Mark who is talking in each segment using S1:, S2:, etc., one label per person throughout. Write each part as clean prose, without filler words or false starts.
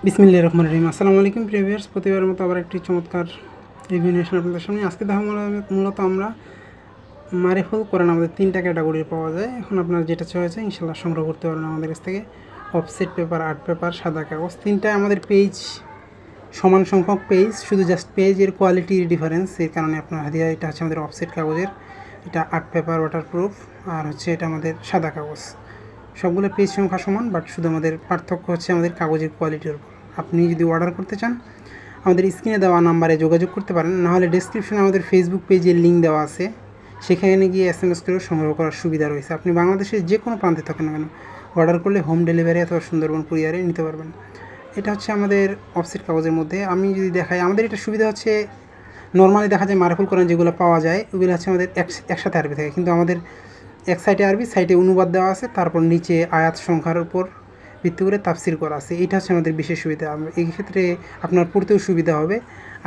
S1: বিসমিল্লাহির রহমানির রহিম। আসসালামু আলাইকুম প্রিভিয়ার্স, প্রতিবারের মতো আবার একটি চমৎকার রিভিউ নিয়ে আসলাম আপনাদের সামনে। আজকে দেখা মূলত আমরা মারিফুল কোরআন আমাদের 3টা ক্যাটাগরির পাওয়া যায়। এখন আপনার যেটা চাইছে ইনশাল্লাহ সংগ্রহ করতে পারেন আমাদের কাছ থেকে। অফসেট পেপার, আর্ট পেপার, সাদা কাগজ, 3টায় আমাদের পেজ সমান সংখ্যক পেজ, শুধু জাস্ট পেজের কোয়ালিটির ডিফারেন্স। এই কারণে আপনার হাদিয়া এটা হচ্ছে আমাদের অফসেট কাগজের, এটা আর্ট পেপার ওয়াটারপ্রুফ, আর হচ্ছে এটা আমাদের সাদা কাগজ। সবগুলো পেজ সংখ্যা সমান, বাট শুধু আমাদের পার্থক্য হচ্ছে আমাদের কাগজের কোয়ালিটির উপর। আপনি যদি অর্ডার করতে চান আমাদের স্ক্রিনে দেওয়া নাম্বারে যোগাযোগ করতে পারেন, নাহলে ডেসক্রিপশনে আমাদের ফেসবুক পেজের লিঙ্ক দেওয়া আছে, সেখানে গিয়ে SMS করেও সংগ্রহ করার সুবিধা রয়েছে। আপনি বাংলাদেশের যে কোনো প্রান্তে থাকেন না কেন অর্ডার করলে হোম ডেলিভারি অথবা সুন্দরবন কুরিয়ারে নিতে পারবেন। এটা হচ্ছে আমাদের অফসেট কাগজের মধ্যে। আমি যদি দেখাই, আমাদের এটা সুবিধা হচ্ছে নর্মালি দেখা যায় মারফুল কোরআন যেগুলো পাওয়া যায় ওগুলো হচ্ছে আমাদের একসাথে আরবি থাকে, কিন্তু আমাদের এক সাইডে আরবি, সাইডে অনুবাদ দেওয়া আছে, তারপর নিচে আয়াত সংখ্যার উপর ভিত্তি করে তাফসির করা আছে। এটা হচ্ছে আমাদের বিশেষ সুবিধা। এই ক্ষেত্রে আপনার পড়তেও সুবিধা হবে।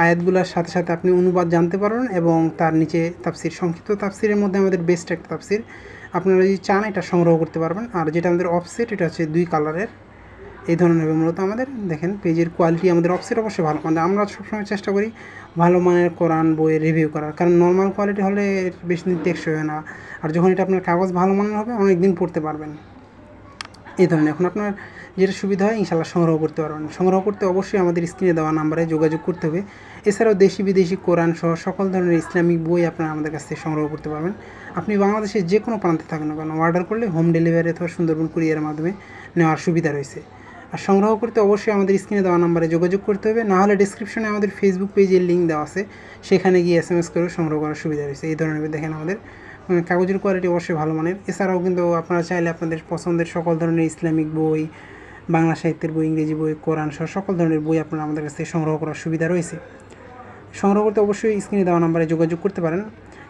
S1: আয়াতগুলোর সাথে সাথে আপনি অনুবাদ জানতে পারবেন এবং তার নিচে তাফসির, সংক্ষিপ্ত তাফসিরের মধ্যে আমাদের বেস্ট একটা তাফসির। আপনারা যদি চান এটা সংগ্রহ করতে পারবেন। আর যেটা আমাদের অফসেট, এটা হচ্ছে 2 কালারের, এই ধরনের হবে মূলত আমাদের। দেখেন পেজের কোয়ালিটি আমাদের অফসেট অবশ্যই ভালো, মানে আমরা সবসময় চেষ্টা করি ভালো মানের কোরআন বইয়ের রিভিউ করার, কারণ নর্মাল কোয়ালিটি হলে বেশি দিন টেকসই হয় না। আর যখন এটা আপনার কাগজ ভালো মানের হবে অনেক দিন পড়তে পারবেন এই ধরনের। এখন আপনার যেটা সুবিধা হয় ইনশাল্লাহ সংগ্রহ করতে পারবেন। সংগ্রহ করতে অবশ্যই আমাদের স্ক্রিনে দেওয়া নাম্বারে যোগাযোগ করতে হবে। এছাড়াও দেশি বিদেশি কোরআন সহ সকল ধরনের ইসলামিক বই আপনারা আমাদের কাছ থেকে সংগ্রহ করতে পারবেন। আপনি বাংলাদেশের যে কোনো প্রান্তে থাকেন না কেন অর্ডার করলে হোম ডেলিভারি অথবা সুন্দরবন কুরিয়ারের মাধ্যমে নেওয়ার সুবিধা রয়েছে। আর সংগ্রহ করতে অবশ্যই আমাদের স্ক্রিনে দেওয়া নাম্বারে যোগাযোগ করতে হবে, নাহলে ডিসক্রিপশনে আমাদের ফেসবুক পেজের লিঙ্ক দেওয়া আছে, সেখানে গিয়ে SMS করে সংগ্রহ করার সুবিধা রয়েছে। এই ধরনের দেখেন আমাদের কাগজের কোয়ালিটি অবশ্যই ভালো মানের। এছাড়াও কিন্তু আপনারা চাইলে আপনাদের পছন্দের সকল ধরনের ইসলামিক বই, বাংলা সাহিত্যের বই, ইংরেজি বই, কোরআন সহ সকল ধরনের বই আপনারা আমাদের কাছ থেকে সংগ্রহ করার সুবিধা রয়েছে। সংগ্রহ করতে অবশ্যই স্ক্রিনে দেওয়া নাম্বারে যোগাযোগ করতে পারেন।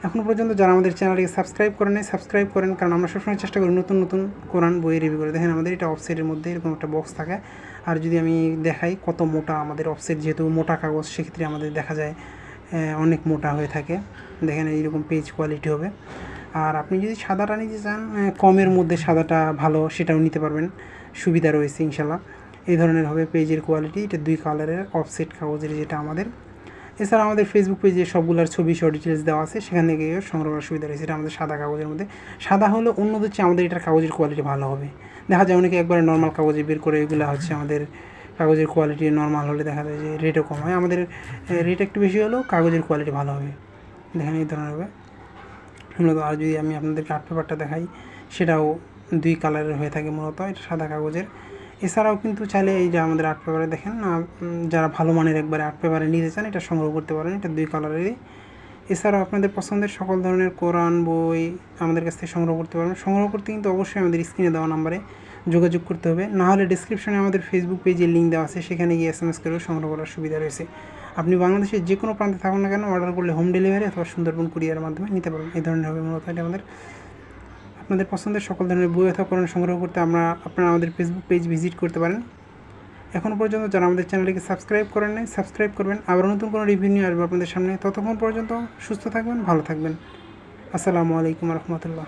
S1: এখনও পর্যন্ত যারা আমাদের চ্যানেলটিকে সাবস্ক্রাইব করেন নাই, সাবস্ক্রাইব করেন, কারণ আমরা সবসময় চেষ্টা করি নতুন নতুন কোরআন বইয়ের রিভিউ করে। দেখেন আমাদের এটা অফসেটের মধ্যে এরকম একটা বক্স থাকে। আর যদি আমি দেখাই কত মোটা আমাদের অফসেট, যেহেতু মোটা কাগজ সেক্ষেত্রে আমাদের দেখা যায় অনেক মোটা হয়ে থাকে। দেখেন এইরকম পেজ কোয়ালিটি হবে। আর আপনি যদি সাদাটা নিতে চান কমের মধ্যে সাদাটা ভালো, সেটাও নিতে পারবেন, সুবিধা রয়েছে ইনশাল্লাহ। এই ধরনের হবে পেজের কোয়ালিটি। এটা 2 কালারের অফসেট কাগজের যেটা আমাদের। এছাড়া আমাদের ফেসবুক পেজে সবগুলোর ছবি সহ ডিটেলস দেওয়া আছে, সেখান থেকে সংগ্রহ করার সুবিধা রয়েছে। এটা আমাদের সাদা কাগজের মধ্যে। সাদা হলো অন্যদের চেয়ে আমাদের এটার কাগজের কোয়ালিটি ভালো হবে। দেখা যায় অনেকে একবারে নর্মাল কাগজে বের করে, এগুলো হচ্ছে আমাদের কাগজের কোয়ালিটি নর্মাল হলে দেখা যায় যে রেটও কম হয়। আমাদের রেট একটু বেশি হলেও কাগজের কোয়ালিটি ভালো হবে। দেখেন এই ধরনের হবে মূলত। আর যদি আমি আপনাদেরকে আর্ট পেপারটা দেখাই, সেটাও 2 কালারের হয়ে থাকে মূলত, এটা সাদা কাগজের। এছাড়াও কিন্তু চাইলে এই যে আমাদের আর্ট পেপারে দেখেন, যারা ভালো মানের একবারে আর্ট পেপারে নিতে চান এটা সংগ্রহ করতে পারেন, এটা 2 কালারেরই। এছাড়াও আপনাদের পছন্দের সকল ধরনের কোরআন বই আমাদের কাছ থেকে সংগ্রহ করতে পারবেন। সংগ্রহ করতে কিন্তু অবশ্যই আমাদের স্ক্রিনে দেওয়া নাম্বারে যোগাযোগ করতে হবে, নাহলে ডিসক্রিপশনে আমাদের ফেসবুক পেজের লিঙ্ক দেওয়া আছে, সেখানে গিয়ে SMS করেও সংগ্রহ করার সুবিধা রয়েছে। আপনি বাংলাদেশের যে কোনো প্রান্তে থাকুন না কেন অর্ডার করলে হোম ডেলিভারি অথবা সুন্দরবন কুরিয়ারের মাধ্যমে নিতে পারবেন। এই ধরনের হবে মূলত এটা আমাদের। আপনাদের পছন্দের সকল ধরনের বই অথবা কোরআন সংগ্রহ করতে আপনারা আমাদের ফেসবুক পেজ ভিজিট করতে পারেন। এখনও পর্যন্ত যারা আমাদের চ্যানেলটিকে সাবস্ক্রাইব করেন নাই, সাবস্ক্রাইব করবেন। আবার নতুন কোনো রিভিউ নিয়ে আসবো আপনাদের সামনে। ততক্ষণ পর্যন্ত সুস্থ থাকবেন, ভালো থাকবেন। আসসালামু আলাইকুম রহমতুল্লাহ।